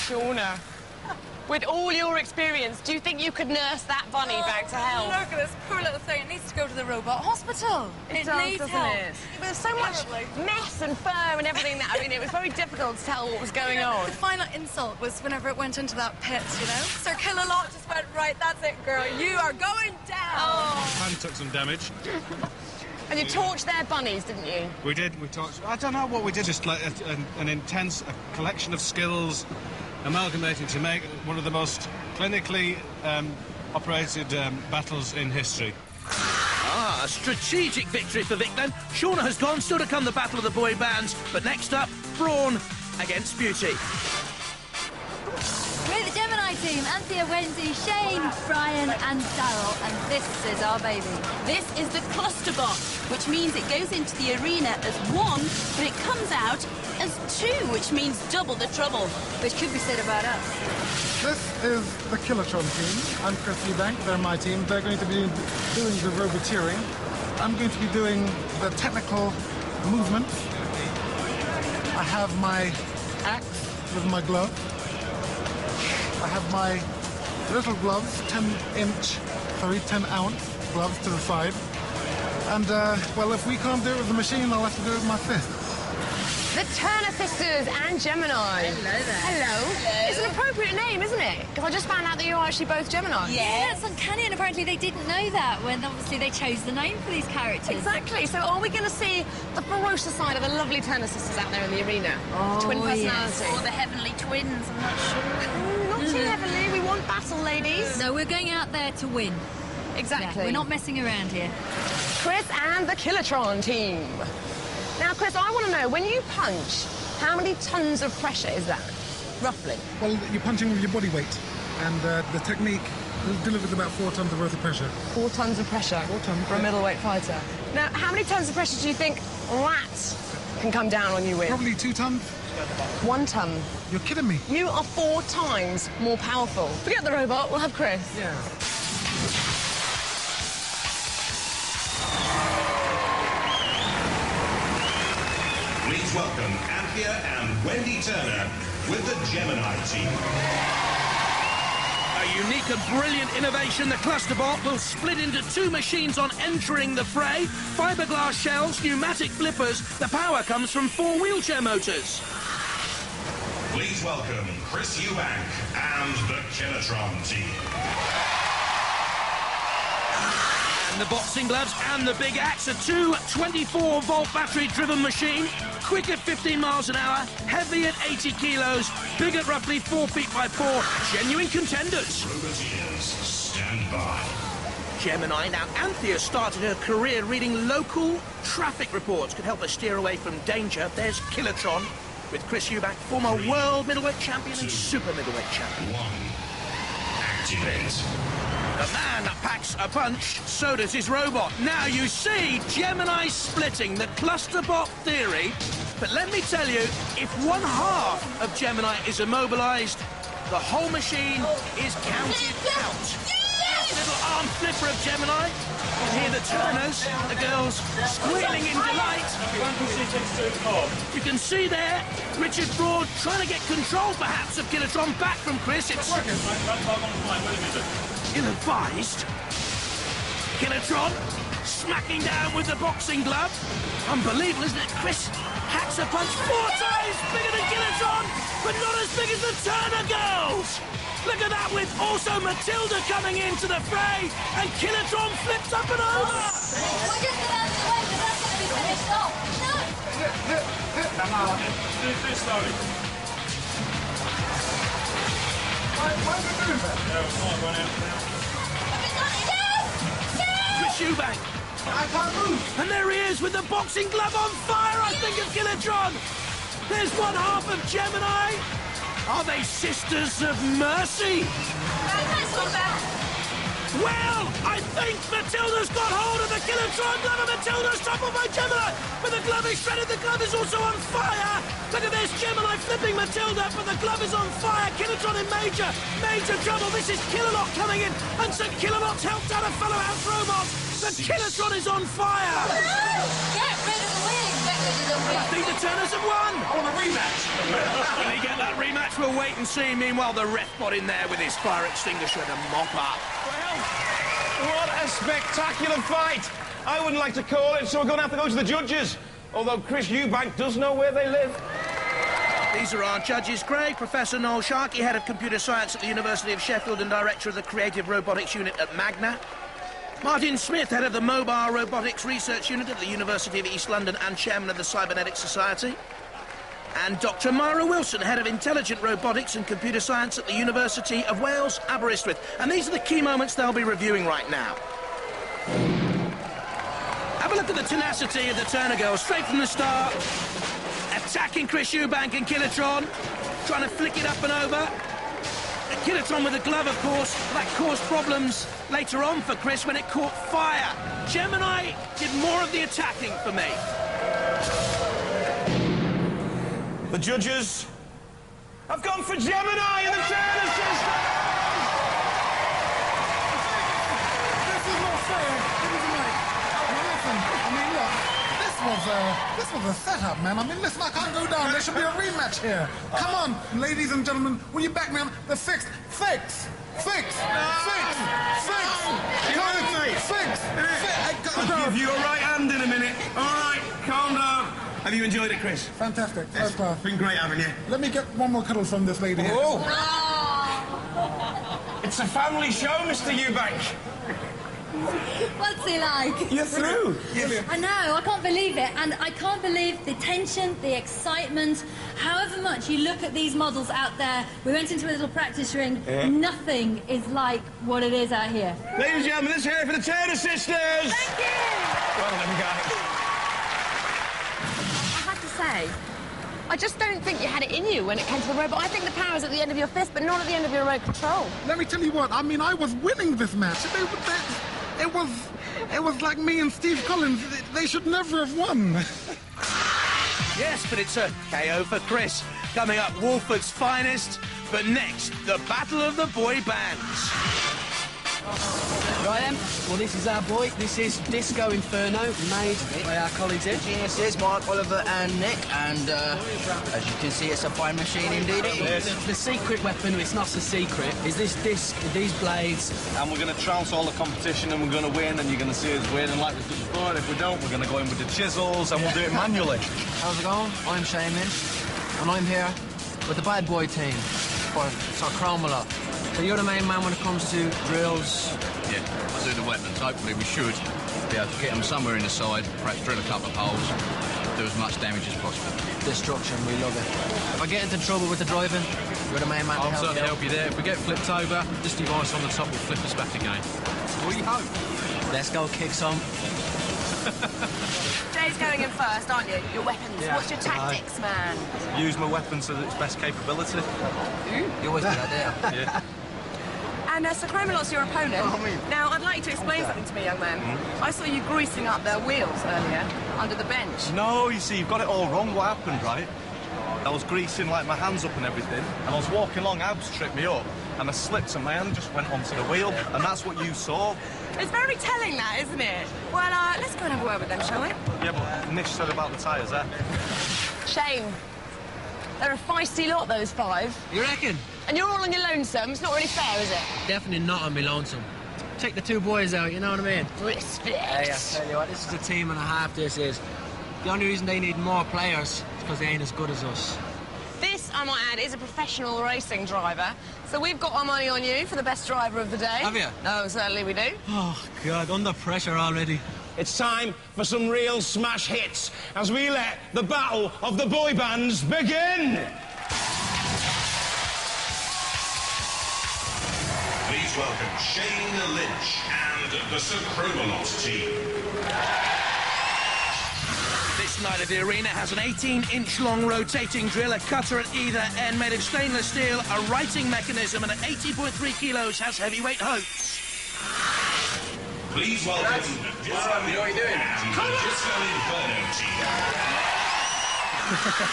Shauna, with all your experience, do you think you could nurse that bunny back to health? Look at this poor little thing. It needs to go to the robot hospital. It does, needs doesn't help. it? There's so much mess and fur and everything that, I mean, it was very difficult to tell what was going on. The final insult was whenever it went into that pit, you know? Sir Kill-a-Lot just went, right, that's it, girl. You are going down. Oh. Hand took some damage. And you torched their bunnies, didn't you? We did. We torched. I don't know what we did. Just like an intense collection of skills amalgamating to make one of the most clinically operated battles in history. Ah, a strategic victory for Vic then. Shauna has gone, still to come the battle of the boy bands. But next up, Brawn against Beauty. We're the Gemini team, Anthea, Wendy, Shane, Brian and Daryl, and this is our baby. This is the cluster bot, which means it goes into the arena as one, but it comes out as two, which means double the trouble. Which could be said about us. This is the Kilotron team. I'm Chris Eubank, they're my team. They're going to be doing the roboteering. I'm going to be doing the technical movement. I have my axe with my glove. I have my little gloves, 10 ounce gloves to the side. And, well, if we can't do it with the machine, I'll have to do it with my fists. The Turner sisters and Gemini. Hello there. Hello. It's an appropriate name, isn't it? Because I just found out that you're actually both Gemini. Yeah, that's uncanny, and apparently they didn't know that when obviously they chose the name for these characters. Exactly. So are we going to see the ferocious side of the lovely Turner sisters out there in the arena? Oh, Twin personality. yes. Or the heavenly twins, I'm not sure. Not too heavily. We want battle, ladies. No, we're going out there to win. Exactly. Yeah, we're not messing around here. Chris and the Kilotron team. Now, Chris, I want to know, when you punch, how many tons of pressure is that, roughly? Well, you're punching with your body weight, and the technique delivers about 4 tons of worth of pressure. 4 tons of pressure 4 tons, for a yeah. middleweight fighter. Now, how many tons of pressure do you think that can come down on you with? Probably 2 tons. 1 ton. You're kidding me. You are 4 times more powerful. Forget the robot, we'll have Chris. Yeah. Please welcome Anthea and Wendy Turner with the Gemini team. A unique and brilliant innovation, the cluster bot will split into 2 machines on entering the fray. Fiberglass shells, pneumatic flippers. The power comes from 4 wheelchair motors. Please welcome Chris Eubank and the Kilotron team. And the boxing gloves and the big axe, a 2 24-volt battery-driven machine, quick at 15 miles an hour, heavy at 80 kilos, big at roughly 4 feet by 4, genuine contenders. Roboteers, stand by. Gemini. Now, Anthea started her career reading local traffic reports, could help her steer away from danger. There's Kilotron with Chris Eubank, former world middleweight champion and super middleweight champion. 1. Activate. The man packs a punch, so does his robot. Now you see Gemini splitting the cluster bot theory. But let me tell you, if 1/2 of Gemini is immobilized, the whole machine is counted out. Little arm flipper of Gemini. You hear the Turners, the girls squealing in delight. You can see there, Richard Broad trying to get control perhaps of Kilotron back from Chris. It's ill-advised. Kilotron smacking down with the boxing glove. Unbelievable, isn't it? Chris hacks a punch 4 times bigger than Kilotron, but not as big as the Turner girls. Look at that, with also Matilda coming into the fray, and Kilotron flips up and over. We're just about to win, but that's going to be finished off. No! Do it slowly. Why are we doing that? No, it's not run out now. Chris Eubank. I can't move. And there he is with the boxing glove on fire, I think, of Kilotron. There's 1/2 of Gemini. Are they sisters of mercy? Well, I think Matilda's got hold of the Kilotron glove, and Matilda's toppled by Gemini. But the glove is shredded, the glove is also on fire. Look at this, Gemini flipping Matilda, but the glove is on fire. Kilotron in major trouble. This is Kilolot coming in, and Sir Kilolot's helped out a fellow house robot. The Kilotron is on fire. Get rid of the wing! I think the Turners have won. I want a rematch. Will he get that rematch? We'll wait and see. Meanwhile, the ref got in there with his fire extinguisher to mop up. Well, what a spectacular fight. I wouldn't like to call it, so we're going to have to go to the judges. Although Chris Eubank does know where they live. These are our judges. Craig, Professor Noel Sharkey, Head of Computer Science at the University of Sheffield and Director of the Creative Robotics Unit at Magna. Martin Smith, Head of the Mobile Robotics Research Unit at the University of East London and Chairman of the Cybernetics Society. And Dr. Mara Wilson, Head of Intelligent Robotics and Computer Science at the University of Wales, Aberystwyth. And these are the key moments they'll be reviewing right now. Have a look at the tenacity of the Turner girls, straight from the start. Attacking Chris Eubank and Kilotron, trying to flick it up and over. Kilotron with a glove, of course. That caused problems later on for Chris when it caught fire. Gemini did more of the attacking for me. The judges have gone for Gemini and the Turner sisters! This is not fair. Now listen, I mean, look, this was a setup, man. I mean, listen, I can't go down. There should be a rematch here. Come on, ladies and gentlemen, will you back me up? The fix. I'll give you a right hand in a minute. All right, calm down. Have you enjoyed it, Chris? Fantastic. First class. Been great having you. Let me get one more cuddle from this lady here. Oh! It's a family show, Mr. Eubank. What's he like? You're through. I know, I can't believe it. And I can't believe the tension, the excitement. However much you look at these models out there, we went into a little practice ring, nothing is like what it is out here. Ladies and gentlemen, let's hear it for the Turner sisters. Thank you! Well done, guys. I have to say, I just don't think you had it in you when it came to the robot. I think the power is at the end of your fist, but not at the end of your remote control. Let me tell you what, I mean, I was winning this match. It was like me and Steve Collins. They should never have won. Yes, but it's a KO for Chris. Coming up, Wolford's finest. But next, the battle of the boy bands. Right then, well this is our boy, this is Disco Inferno, made by our colleagues here. Geniuses, Mark, Oliver and Nick, and as you can see it's a fine machine indeed. The secret weapon, it's not so secret, is this disc, these blades. And we're going to trounce all the competition and we're going to win, and you're going to see us win, and like we've done before, and if we don't, we're going to go in with the chisels and we'll do it manually. How's it going? I'm Shaman, and I'm here with the bad boy team for Sir Cromwell. So you're the main man when it comes to drills? Yeah, I do the weapons. Hopefully we should be able to get them somewhere in the side, perhaps drill a couple of holes, do as much damage as possible. Destruction, we love it. If I get into trouble with the driving, you're the main man to I'll help certainly me. help you there. If we get flipped over, this device on the top will flip us back again. We hope. Let's go kick some. Jay's going in first, aren't you? Your weapons. Yeah. What's your tactics, man? Use my weapons to its best capability. You always do that, don't you? Yeah. And Sir Cromelot's your opponent. Now, I'd like you to explain something to me, young man. I saw you greasing up their wheels earlier, under the bench. No, you see, you've got it all wrong. What happened, right? I was greasing, like, my hands up and everything, and I was walking along, Abs tripped me up, and I slipped and my hand just went onto the wheel, and that's what you saw. It's very telling, that, isn't it? Well, let's go and have a word with them, shall we? Yeah, but Nish said about the tyres there. Shame. They're a feisty lot, those five. You reckon? And you're all on your lonesome. It's not really fair, is it? Definitely not on me lonesome. Take the two boys out, you know what I mean? Respect. Hey, I tell you what, this is a team and a half, this is. The only reason they need more players is because they ain't as good as us. This, I might add, is a professional racing driver. So we've got our money on you for the best driver of the day. Have you? No, certainly we do. Oh, God, under pressure already. It's time for some real smash hits as we let the battle of the boy bands begin. Please welcome Shane Lynch and the Sir Cromelot team. This night of the arena has an 18-inch long rotating drill, a cutter at either end made of stainless steel, a writing mechanism, and at 80.3 kilos has heavyweight hopes. Please welcome the Disco Inferno team.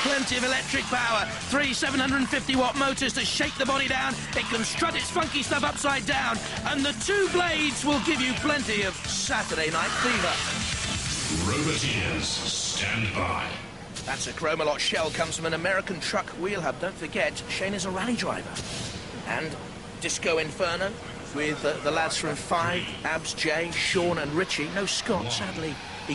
Plenty of electric power, 3 750-watt motors to shake the body down. It can strut its funky stuff upside down, and the two blades will give you plenty of Saturday night fever. Roboteers, stand by. That's a Chromalot shell, comes from an American truck wheel hub. Don't forget, Shane is a rally driver. And Disco Inferno with the lads from 5, Abs, Jay, Sean and Richie. No Scott, sadly.